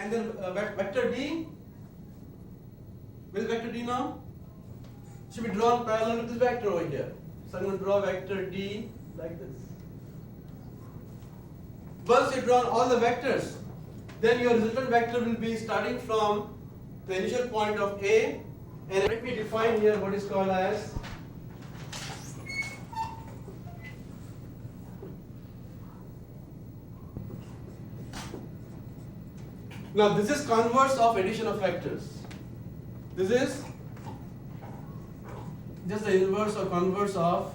and then vector D. Where is vector D now? Should be drawn parallel with this vector over here. So I'm going to draw vector D like this. Once you've drawn all the vectors, then your resultant vector will be starting from the initial point of A, and let me define here what is called as now this is converse of addition of vectors. This is just the inverse or converse of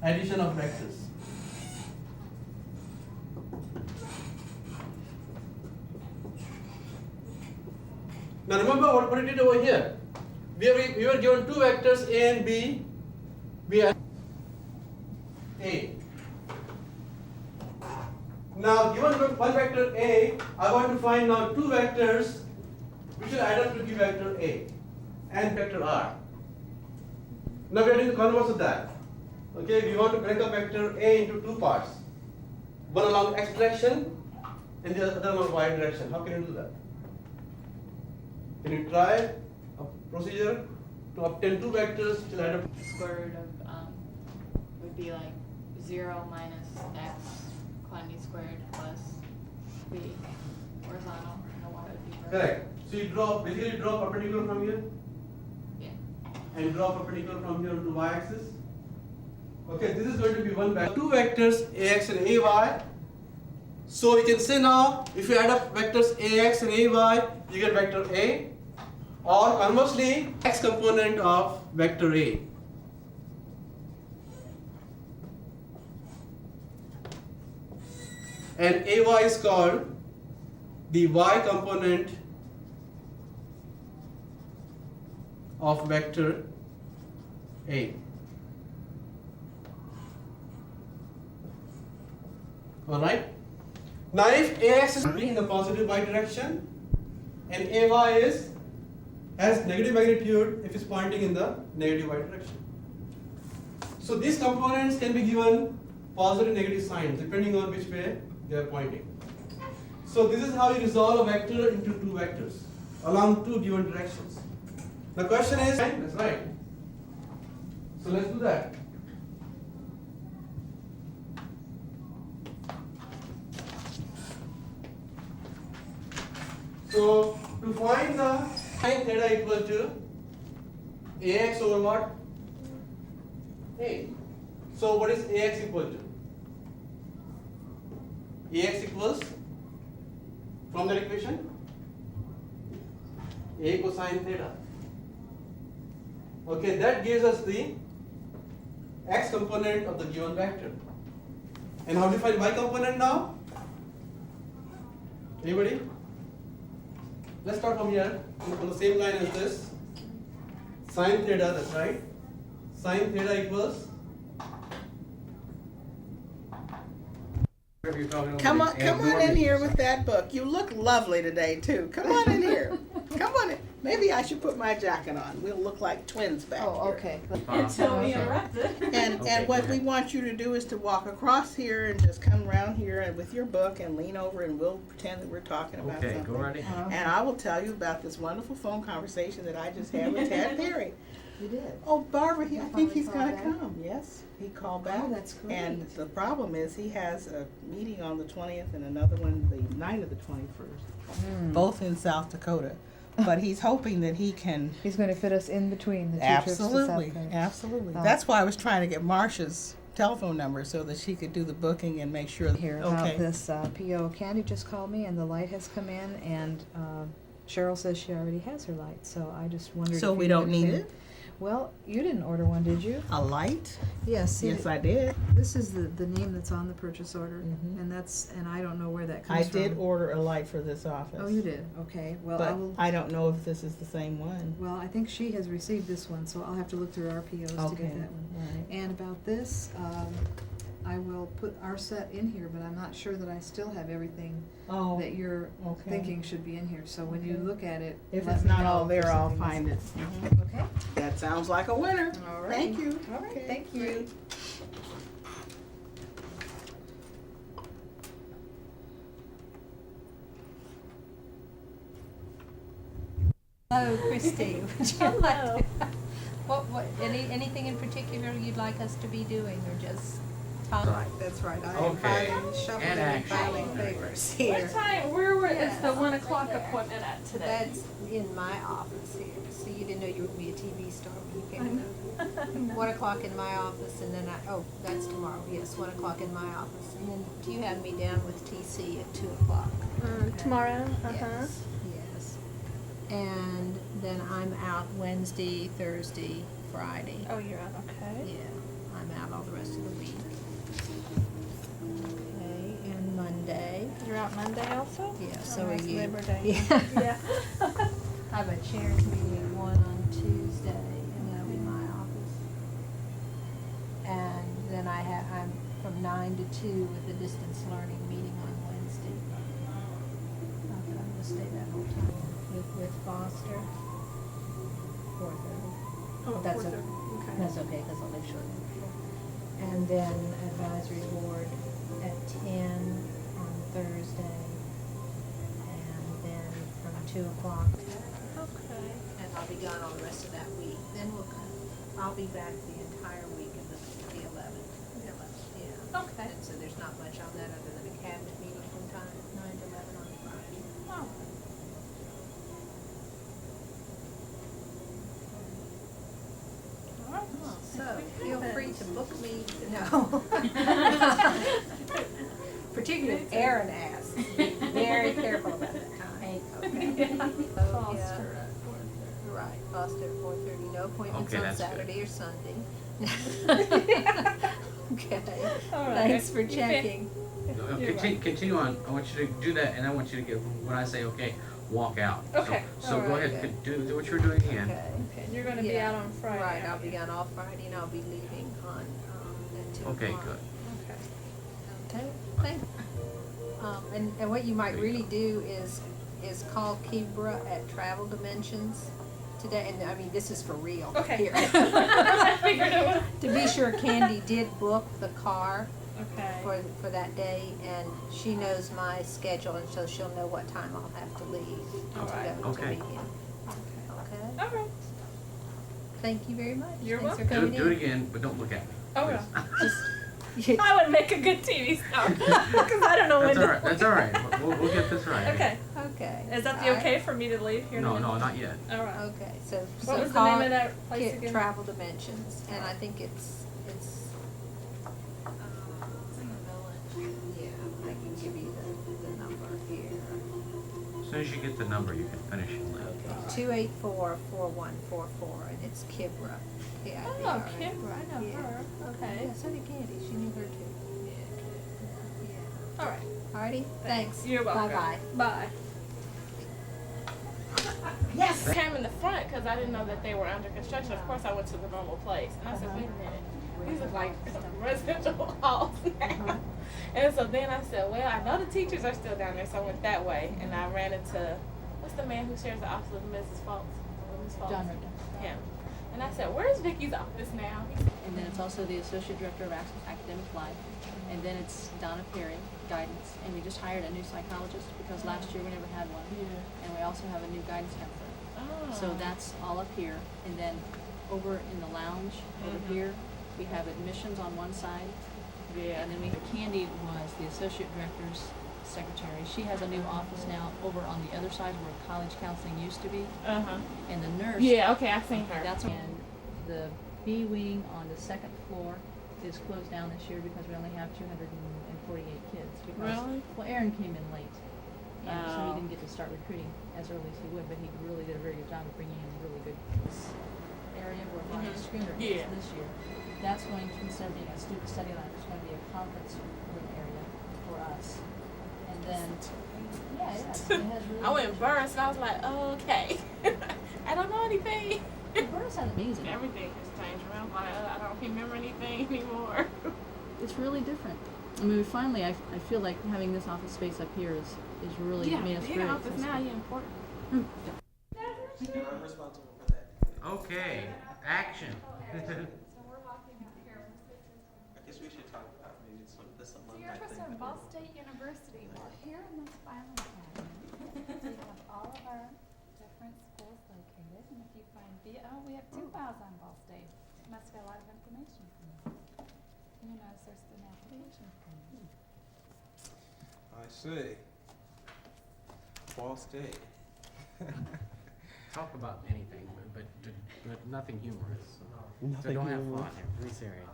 addition of vectors. Now remember what we did over here. We were given two vectors A and B. We had A. Now given one vector A, I want to find now two vectors which will add up to give vector A and vector R. Now we are doing the converse of that. Okay, we want to break up vector A into two parts. One along x direction and the other along y direction. How can you do that? Can you try a procedure to obtain two vectors which will add up? Square root of would be like 0 minus x quantity squared plus b horizontal, and y would be vertical. Correct. So you basically draw perpendicular from here. Yeah. And draw perpendicular from here to y-axis. Okay, this is going to be one vector. Two vectors ax and ay. So we can say now, if you add up vectors ax and ay, you get vector A, or conversely, x component of vector A. And ay is called the y component of vector A. Alright? Now if ax is in the positive y direction and ay has negative magnitude if it's pointing in the negative y direction. So these components can be given positive negative signs depending on which way they are pointing. So this is how you resolve a vector into two vectors along two given directions. The question is, that's right. So let's do that. So to find the sin theta equal to ax over what? A. So what is ax equal to? Ax equals, from that equation, A cosine theta. Okay, that gives us the x component of the given vector. And how do you find y component now? Anybody? Let's start from here, on the same line as this. Sin theta, that's right. Sin theta equals. Come on in here with that book. You look lovely today too. Come on in here. Come on in. Maybe I should put my jacket on. We'll look like twins back here. Okay. Until we interrupt it. And what we want you to do is to walk across here and just come around here and with your book and lean over and we'll pretend that we're talking about Okay, something. go right ahead. And I will tell you about this wonderful phone conversation that I just had with Ted Perry. You did. Oh, Barbara, I think he's finally gonna called come. Yes, he called back. Oh, that's great. And the problem is he has a meeting on the 20th and another one the night of the 21st, both in South Dakota. But he's hoping that he can. He's going to fit us in between the two Absolutely, trips to South Dakota. absolutely. Oh. That's why I was trying to get Marcia's telephone number so that she could do the booking and make sure. Here about this PO. Candy just called me and the light has come in and Cheryl says she already has her light. So I just wondered So if we you don't needed need to- it? Well, you didn't order one, did you? A light? Yes. Yes, I did. This is the name that's on the purchase order, and I don't know where that comes I from. did order a light for this office. Oh, you did. Okay. Well, I But will. I don't know if this is the same one. Well, I think she has received this one, so I'll have to look through our POs to Okay. get that one. Right. And about this, I will put our set in here, but I'm not sure that I still have everything Oh, that you're okay. thinking should be in here. So when you Okay. look at it, If let it's me not know all if there, there's I'll something find it. missing. Okay. That sounds like a winner. All right. Thank you. All right. Okay. Thank you. Hello, Christy. Would you like to- anything in particular you'd like us to be doing, or just talk? Right, that's right. I am Okay. filing, shuffling, And and action. filing papers here. What time, where is Yes. the 1 o'clock appointment at today? That's in my office here, so you didn't know you were gonna be a TV star when you came in. 1 o'clock in my office, and then that's tomorrow, yes, 1 o'clock in my office. And then do you have me down with TC at 2 o'clock? Tomorrow, Yes, yes. And then I'm out Wednesday, Thursday, Friday. Oh, you're out, okay. Yeah, I'm out all the rest of the week. Okay, and Monday. You're out Monday also? Yeah, Oh, so are nice you. Labor Day. Yeah. Yeah. I have a chairs meeting at 1 on Tuesday, and that'll be my office. And then I'm from 9 to 2 with the distance learning meeting on Wednesday. Not that I'm gonna stay that whole time with Foster. 4:30. Oh, That's 4:30, okay. okay. That's okay, because I'll leave shortly before. And then advisory board at 10 on Thursday. And then from 2 o'clock. Okay. And I'll be gone all the rest of that week. Then I'll be back the entire week of the 11th. Yeah. Okay. And so there's not much on that other than a cabinet meeting from 9 to 11 on Friday. Oh. All right. So feel free to book me, no. Particularly if Aaron asks. Be very careful about that time. Okay. So, yeah. Foster at 4:30. Right, Foster at 4:30, no appointments Okay, on that's good. Saturday or Sunday. Okay, All right. thanks for You fit- checking. You're Continue on. I want you to do that, and I want you to get, when I say okay, walk out. Okay. So All go right, ahead, good. do what you were doing again. Okay. Okay, and you're gonna be Yeah. out on Friday. Right, I'll aren't be you? gone all Friday, and I'll be leaving on, at 2 Okay, o'clock. good. Okay. Okay, thanks. And what you might There you really go. do is call Kibra at Travel Dimensions today, and I mean, this is for real. Okay. Here. I figured it was. To be sure, Candy did book the car Okay. for that day, and she knows my schedule, and so she'll know what time I'll have to leave to Alright. go to Okay. meet him. Okay. Okay? All right. Thank you very much. You're Thanks for welcome. coming Do it in. again, but don't look at me. Oh, please. Just, I would make a good TV star because I don't know when That's all to. right, that's all right. We'll get this right. Okay. okay. Is that the All right. okay for me to leave here? in a No, minute? no, not yet. All right. Okay, so. What so was the call name of that place again? Travel Dimensions, and I think it's, It's in the village. yeah, I can give you the number here. As soon as you get the number, you can finish and leave. Okay, 284-4144, and it's Kibra. K-I-B-R-A. Oh, Kibra, I know Yeah. her. Okay. Yeah, so did Candy, she knew her too. All right. Alrighty, thanks. You're welcome. Bye-bye. Bye. Yes. I came in the front because I didn't know that they were under construction. Of course, I went to the normal place, and I said, "Wait a minute, these are like residential halls now." And so then I said, "Well, I know the teachers are still down there," so I went that way, and I ran into what's the man who shares the office with Mrs. Fultz? Ms. Fultz? John Ritter. Him. And I said, "Where's Vicky's office now?" And then it's also the Associate Director of Academic Life. And then it's Donna Perry, Guidance. And we just hired a new psychologist because last year we never had one. And we also have a new guidance counselor. Oh. So that's all up here. And then over in the lounge, over here, we have admissions on one side. Yeah. And then Candy was the Associate Director's Secretary. She has a new office now over on the other side where college counseling used to be. And the nurse. Yeah. Okay, I've seen her. That's and the B wing on the second floor is closed down this year because we only have 248 kids. Because, Really? well, Aaron came in late, and so Oh. he didn't get to start recruiting as early as he would. But he really did a very good job of bringing in a really good area where Ronnie Schooner is Yeah. this year. That's going to, instead of being a student study lab, it's going to be a conference room area for us. And then, yeah, it has really I went Burris, and I was like, "Okay, I don't know anything." Burris has amazing. Everything has changed around. Like, I don't remember anything anymore. It's really different. I mean, finally, I feel like having this office space up here is really made us big very office now, accessible. you're important. I'm responsible for that. Okay, action. I guess we should talk about maybe this alumni thing. Ball State University. We're here in this final academy. We have all of our different schools located. Yeah, oh, we have 2 files on Ball State. Must be a lot of information. You know, there's an application. I see. Ball State. Talk about anything, but nothing humorous. So Nothing don't have humorous. fun here. Be serious.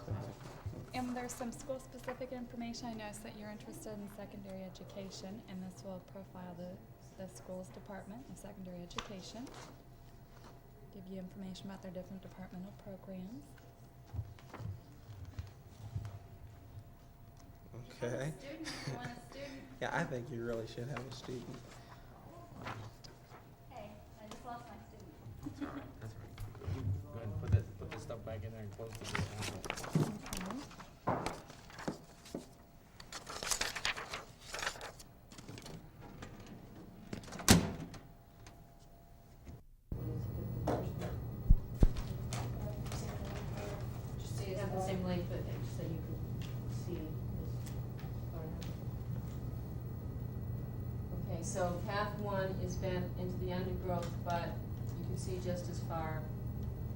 And there's some school-specific information. I noticed that you're interested in secondary education, and this will profile the school's Department of Secondary Education. Give you information about their different departmental programs. Okay. Student, you want a student? Yeah, I think you really should have a student. Hey, I just lost my student. That's all right. That's all right. You go ahead and put this stuff back in there and close the door. Okay. Just so you have the same length, but just so you can see this far enough. Okay, so path 1 is bent into the undergrowth, but you can see just as far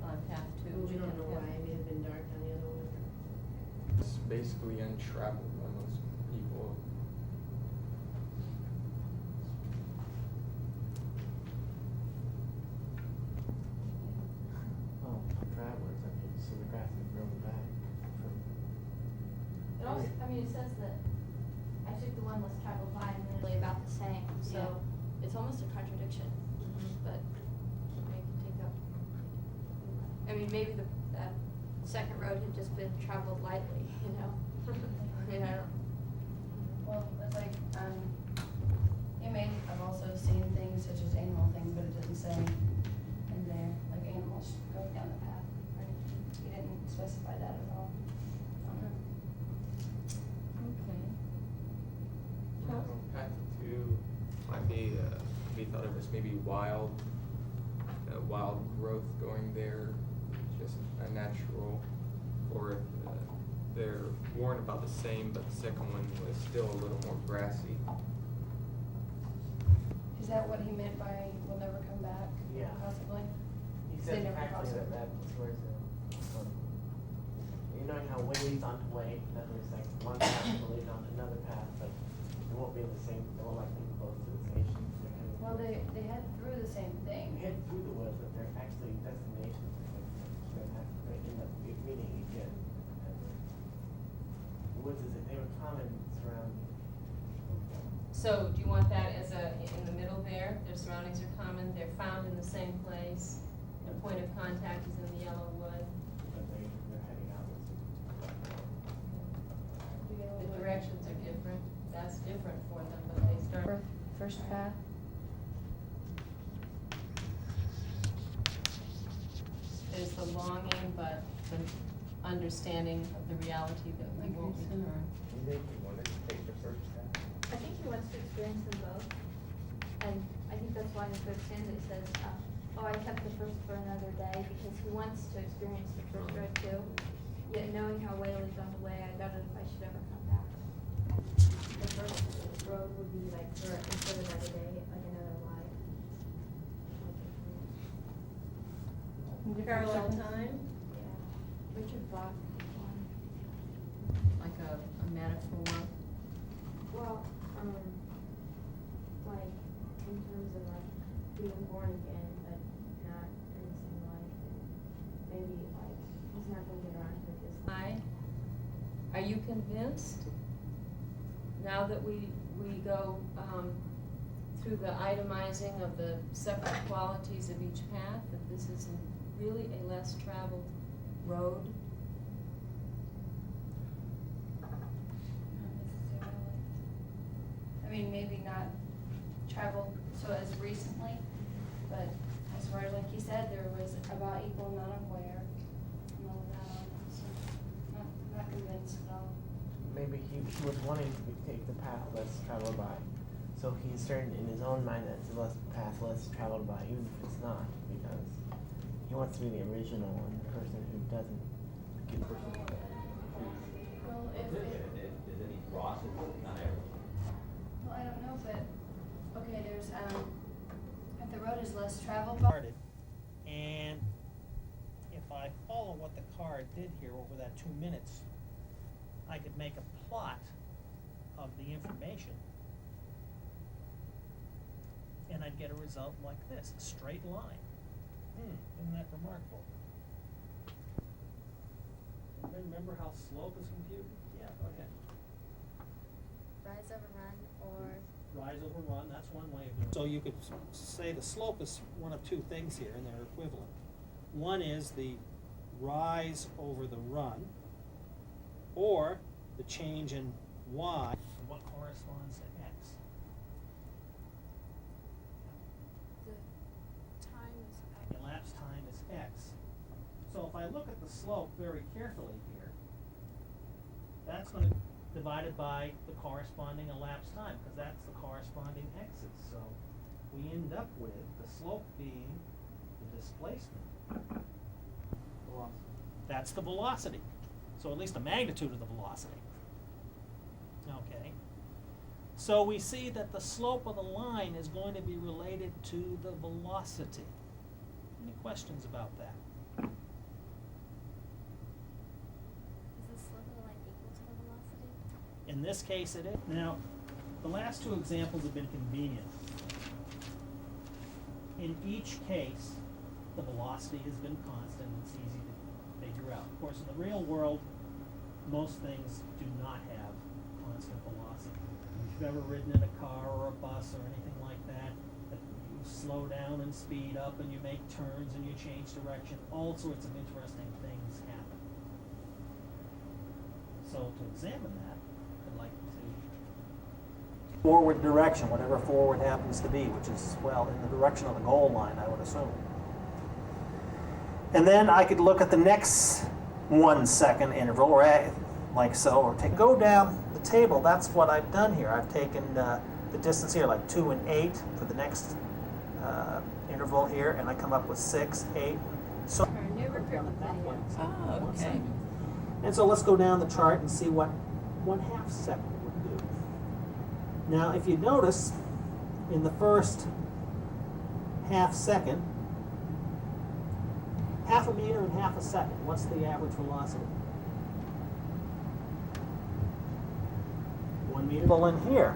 on path 2. We don't know why, it may have been dark on the other one. It's basically untraveled by most people. Oh, travelers, I mean, so the grass is growing back from. It also, I mean, it says that I took the one less traveled by and they're really about the same, so it's almost a contradiction, but maybe take up. I mean, maybe that second road had just been traveled lightly, you know? I mean, I don't. Well, it's like, I've also seen things such as animal things, but it doesn't say in there, like animals going down the path, right? He didn't specify that at all. Okay. Path 2 might be thought of as maybe wild growth going there, just a natural, or they're worn about the same, but the second one was still a little more grassy. Is that what he meant by will never come back? Yeah. Possibly? He They said never actually cross that over. that's where you know how way leads onto way, that there's like one path will lead onto another path, but it won't be the same, they won't like be close to the station. They're kind of- Well, they head through the same They thing. head through the woods, but they're actually destinations, they end up meeting again. The woods is, they were common surrounding. So do you want that as in the middle there? Their surroundings are common, they're found in the same place. The point of contact is in the yellow wood. But they're heading outwards. The directions are different. That's different for them, but they start. First path. There's the longing, but the understanding of the reality that we won't return. You think you wanted to take the first path? I think he wants to experience them both. And I think that's why in the first stanza it says, oh, I kept the first for another day, because he wants to experience the first road too. Yet knowing how way leads on the way, I doubted if I should ever come back. The first road would be like for instead of another day, like another life. Parallel time, Yeah. Richard Bach one. like a metaphor. Well, like in terms of like being born again, but not in the same life, and maybe like he's not going to get around to his life. Are you convinced, now that we go through the itemizing of the separate qualities of each path, that this is really a less traveled road? Not necessarily. I mean, maybe not traveled so as recently, but as far as, like you said, there was about equal amount of wear and all of that on it, so not convinced at all. Maybe he was wanting to take the path less traveled by. So he's certain in his own mind that it's the path less traveled by, even if it's not, because he wants to be the original and the person who doesn't get personal. Well, if Is any crosses? Not every. Well, I don't know, but, okay, there's, if the road is less traveled by. And chart did here over that 2 minutes, I could make a plot of the information, and I'd get a result like this, a straight line. Isn't that remarkable? Anybody remember how slope is computed? Yeah, go ahead. Rise over run or Rise over run, that's one way of doing it. So you could say the slope is one of two things here, and they're equivalent. One is the rise over the run, or the change in y, what corresponds to x. The time is Elapsed time is x. So if I look at the slope very carefully here, that's going to divided by the corresponding elapsed time, because that's the corresponding x's. So we end up with the slope being the displacement. Velocity. That's the velocity. So at least the magnitude of the velocity. Okay. So we see that the slope of the line is going to be related to the velocity. Any questions about that? is the slope of the line equal to the velocity? In this case, it is. Now, the last two examples have been convenient. In each case, the velocity has been constant. It's easy to figure out. Of course, in the real world, most things do not have constant velocity. If you've ever ridden in a car or a bus or anything like that, you slow down and speed up and you make turns and you change direction, all sorts of interesting things happen. So to examine that, I'd like to forward direction, whatever forward happens to be, which is, well, in the direction of the goal line, I would assume. And then I could look at the next 1 second interval, or like so, or go down the table. That's what I've done here. I've taken the distance here, like 2 and 8 for the next interval here, and I come up with 6, 8. So Oh, okay. and so let's go down the chart and see what 1/2 second would do. Now, if you notice, in the first half second, half a meter and half a second, what's the average velocity? 1 meter. Well, in here,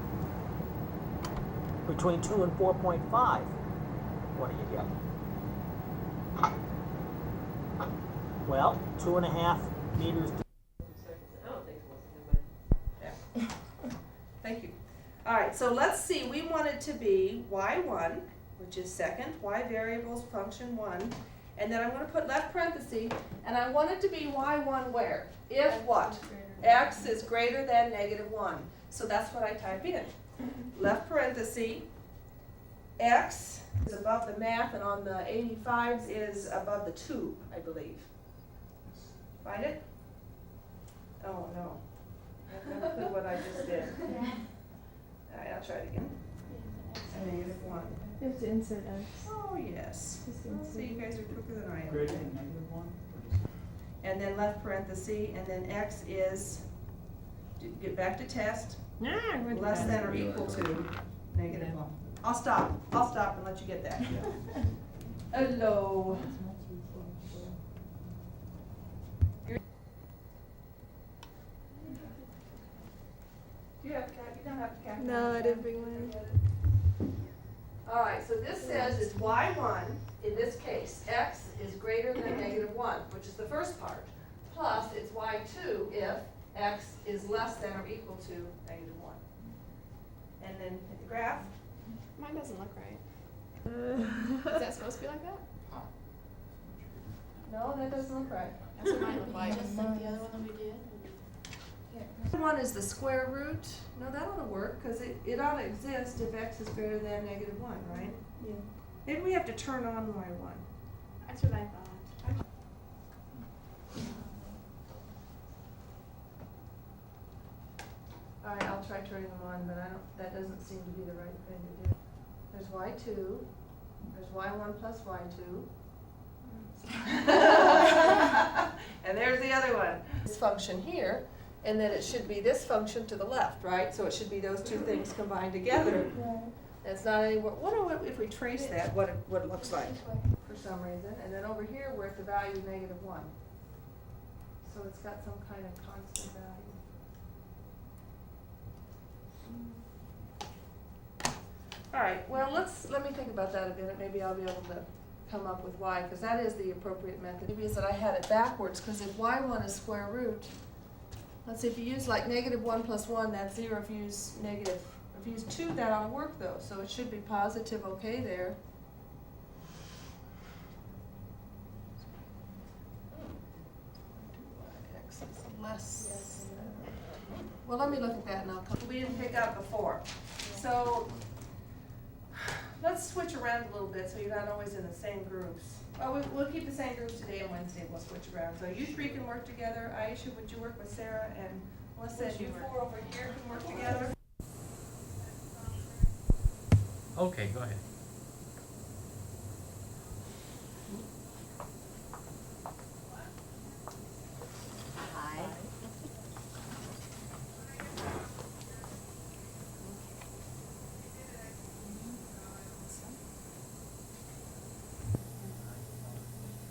between 2 and 4.5, what do you get? Well, 2.5 meters. Thank you. All right, so let's see, we want it to be y1, which is second, y variables function 1, and then I'm going to put left parenthesis, and I want it to be y1 where? If what? X is greater than -1. So that's what I type in. Left parenthesis, X is above the math, and on the 85s is above the 2, I believe. Find it? Oh, no. I have no clue what I just did. All right, I'll try it again. -1. You have to insert X. Oh, yes. Just See, you guys are quicker than I am. Greater than -1? And then left parenthesis, and then X is, get back to test, less than or equal to -1. I'll stop and let you get that. Hello. You don't have to calculate. No, I didn't bring mine. All right, so this says it's y1, in this case, x is greater than -1, which is the first part, plus it's y2 if x is less than or equal to -1. And then hit the graph. Mine doesn't look right. Is that supposed to be like that? No, that doesn't look right. That's what mine looked like. Just like the other one that we did. One is the square root. No, that ought to work, because it ought to exist if x is greater than -1, right? Yeah. Maybe we have to turn on y1. That's what I thought. All right, I'll try turning them on, but that doesn't seem to be the right thing to do. There's y2, there's y1 plus y2. And there's the other one. This function here, and then it should be this function to the left, right? So it should be those two things combined together. That's not any, wonder if we trace that, what it looks like for some reason. And then over here, we're at the value -1. it's got some kind of constant value. All right, well, let me think about that a minute. Maybe I'll be able to come up with y, because that is the appropriate method. Maybe it's that I had it backwards, because if y1 is square root, let's see, if you use like -1 plus 1, that's 0. If you use if you use 2, that ought to work though. So it should be positive okay there. X is less. Well, let me look at that and I'll come. We didn't pick up before. So let's switch around a little bit so you're not always in the same groups. Oh, we'll keep the same groups today and Wednesday. We'll switch around. So you three can work together. Aisha, would you work with Sarah? And Melissa, and you four over here can work together. Okay, go ahead. Hi.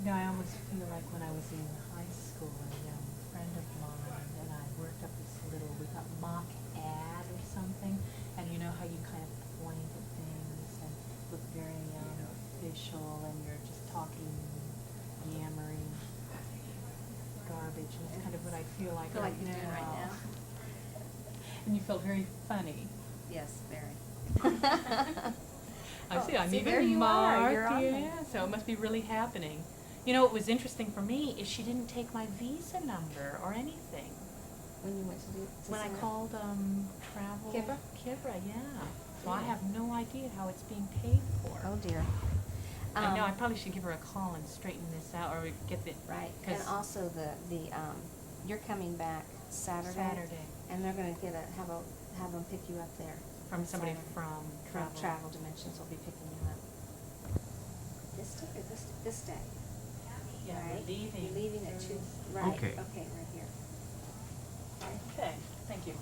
You know, I almost feel like when I was in high school, a young friend of mine and I worked up this little, we got mock ad or something, and you know how you kind of point at things and look very official and you're just talking, yammering garbage, and it's kind of what I feel like Feel like right you're doing right now? And you feel very funny. Yes, very. I see, I'm See, even there you are, marked, you're on yeah, there. so it must be really happening. You know, what was interesting for me is she didn't take my visa number or anything. When you went to do When I called travel. Kibra? Kibra, yeah. So I have no idea how it's being paid for. Oh dear. I know, I probably should give her a call and straighten this out, or get the. Right, and also you're coming back Saturday. And they're gonna have them pick you up there. From somebody Saturday. from Travel Dimensions will be picking you up. This day. Yeah, Right? we're leaving. You're leaving at 2. Right. Okay. Okay, right here. Okay, thank you.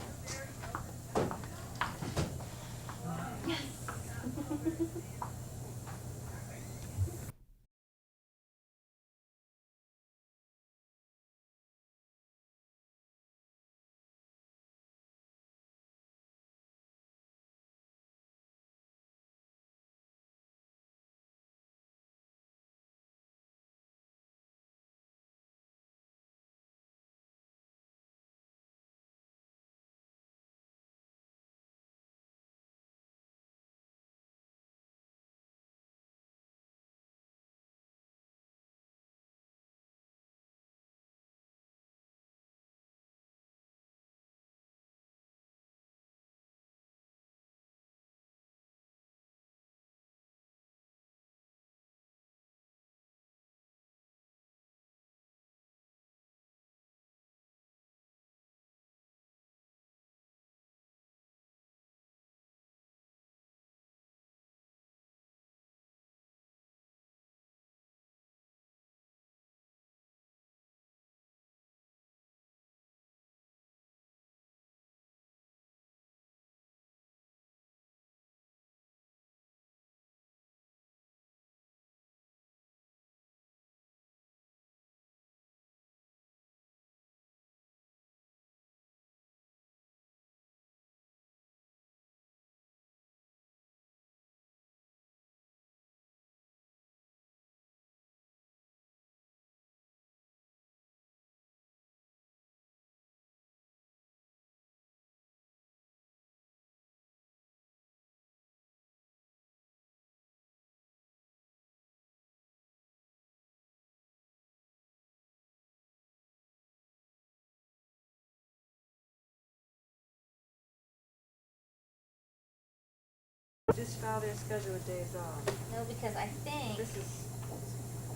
Just file their schedule of days off. No, because I think. This is.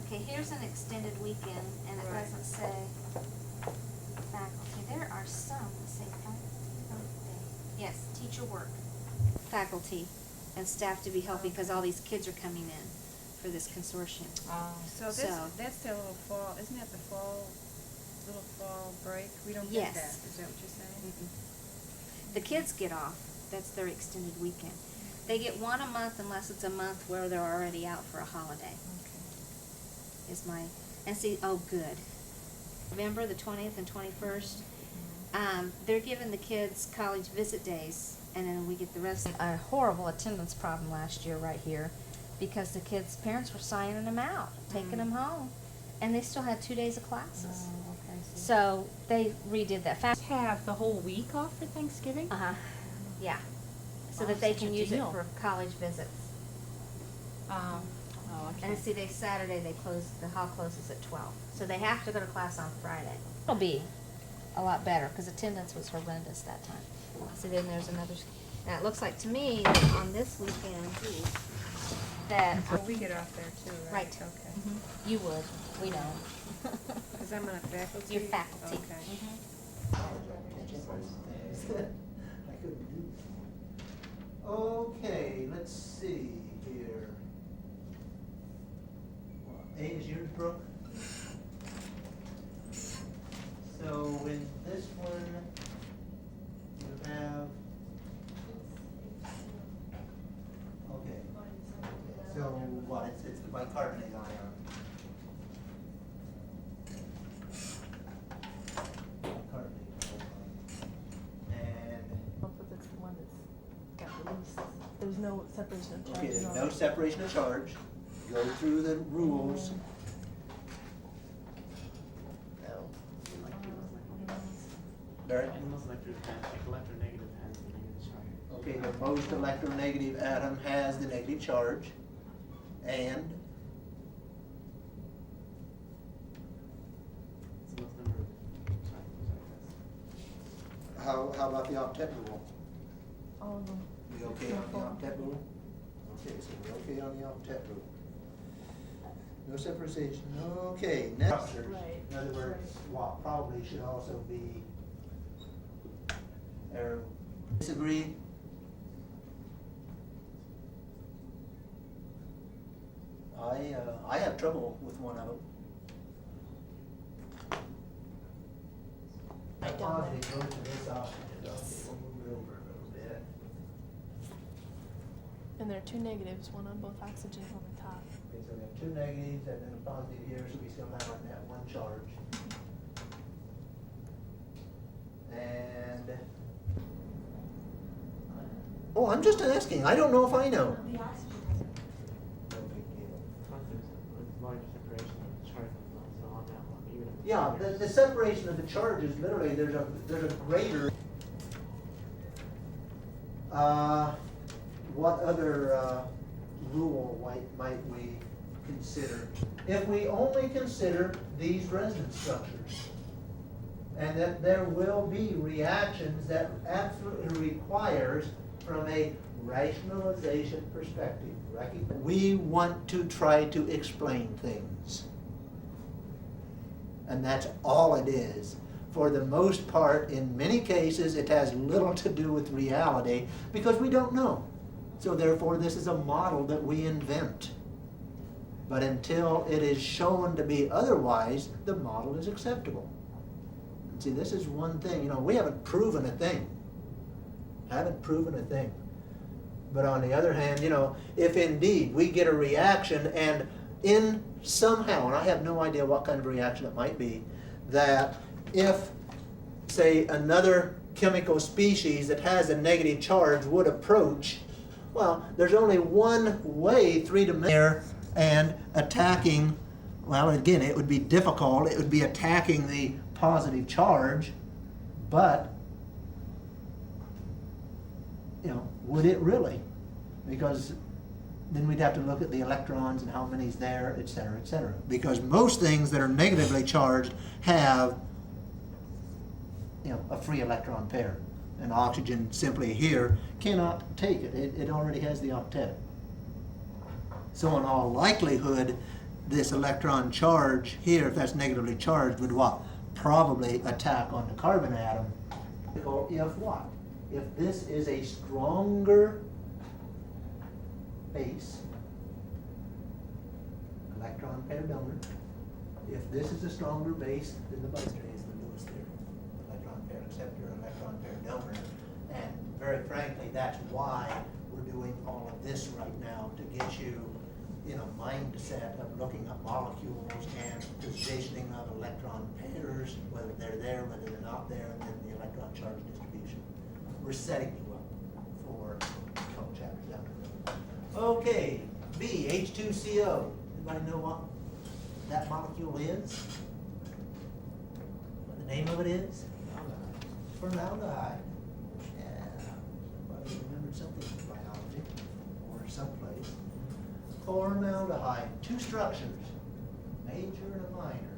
Okay, here's an extended weekend, and it doesn't say faculty. There are some that say faculty. Yes, teacher work, faculty, and staff to be healthy because all these kids are coming in for this consortium. So that's their little fall. Isn't that the little fall break? We don't Yes. get that. Is that what you're saying? Mm-mm. The kids get off. That's their extended weekend. They get one a month unless it's a month where they're already out for a holiday. Okay. And see, oh good. November, the 20th and 21st. They're giving the kids college visit days, and then we get the rest. A horrible attendance problem last year right here, because the kids' parents were signing them out, taking them home, and they still had 2 days of classes. So they redid that fast. Have the whole week off for Thanksgiving? Yeah. So Wow, that they such can a use it deal. for college visits. Oh, okay. And see, Saturday they close, the hall closes at 12. So they have to go to class on Friday. It'll be a lot better because attendance was horrendous that time. So then there's another, now it looks like to me that on this weekend that. We get off there too, right? Right. Okay. You would, we don't. Because I'm on faculty? You're faculty. Okay. Okay, let's see here. A is yours, Brooke? So in this one, you have. Okay. So what? It's the bicarbonate ion. That's the one that's got released. There's no separation of charge. Okay, there's no separation of charge. Go through the rules. Barry? And most electronegative has the negative charge. Okay, the most electronegative atom has the negative charge. And It's the most number of how about the octet rule? All of them. We okay on the octet rule? Okay, so we're okay on the octet rule. No separation, okay, next. Right. In other words, what probably should also be, or disagree? I have trouble with one of them. Positive goes to this oxygen, okay, we'll move it over a little bit. And there are two negatives, one on both oxygens on the top. Okay, so we have two negatives and then a positive here, so we still have that one charge. And, oh, I'm just asking, I don't know if I know. The oxygen has no big deal. There's larger separation of the charges also on that one, even if. Yeah, the separation of the charges, literally, there's a greater. What other rule might we consider? If we only consider these resonance structures, and that there will be reactions that absolutely requires, from a rationalization perspective, we want to try to explain things. And that's all it is. For the most part, in many cases, it has little to do with reality because we don't know. So therefore, this is a model that we invent. But until it is shown to be otherwise, the model is acceptable. And see, this is one thing, we haven't proven a thing. Haven't proven a thing. But on the other hand, if indeed we get a reaction and in somehow, and I have no idea what kind of reaction it might be, that if, say, another chemical species that has a negative charge would approach, well, there's only one way, three-dimensional, and attacking, well, again, it would be difficult. It would be attacking the positive charge, but, would it really? Because then we'd have to look at the electrons and how many's there, et cetera, et cetera. Because most things that are negatively charged have, a free electron pair. And oxygen simply here cannot take it. It already has the octet. So in all likelihood, this electron charge here, if that's negatively charged, would what? Probably attack on the carbon atom. If what? If this is a stronger base, electron pair donor, if this is a stronger base, then the Weierstrass is the Lewis theory. Electron pair acceptor, electron pair donor. And very frankly, that's why we're doing all of this right now, to get you in a mindset of looking at molecules and positioning of electrons. electron pairs, whether they're there, whether they're not there, and then the electron charge distribution. We're setting you up for a couple chapters down the road. Okay, B, H2CO. Anybody know what that molecule is? What the name of it is? Formaldehyde. Yeah, somebody remembered something in biology or someplace. Formaldehyde, two structures, major and a minor.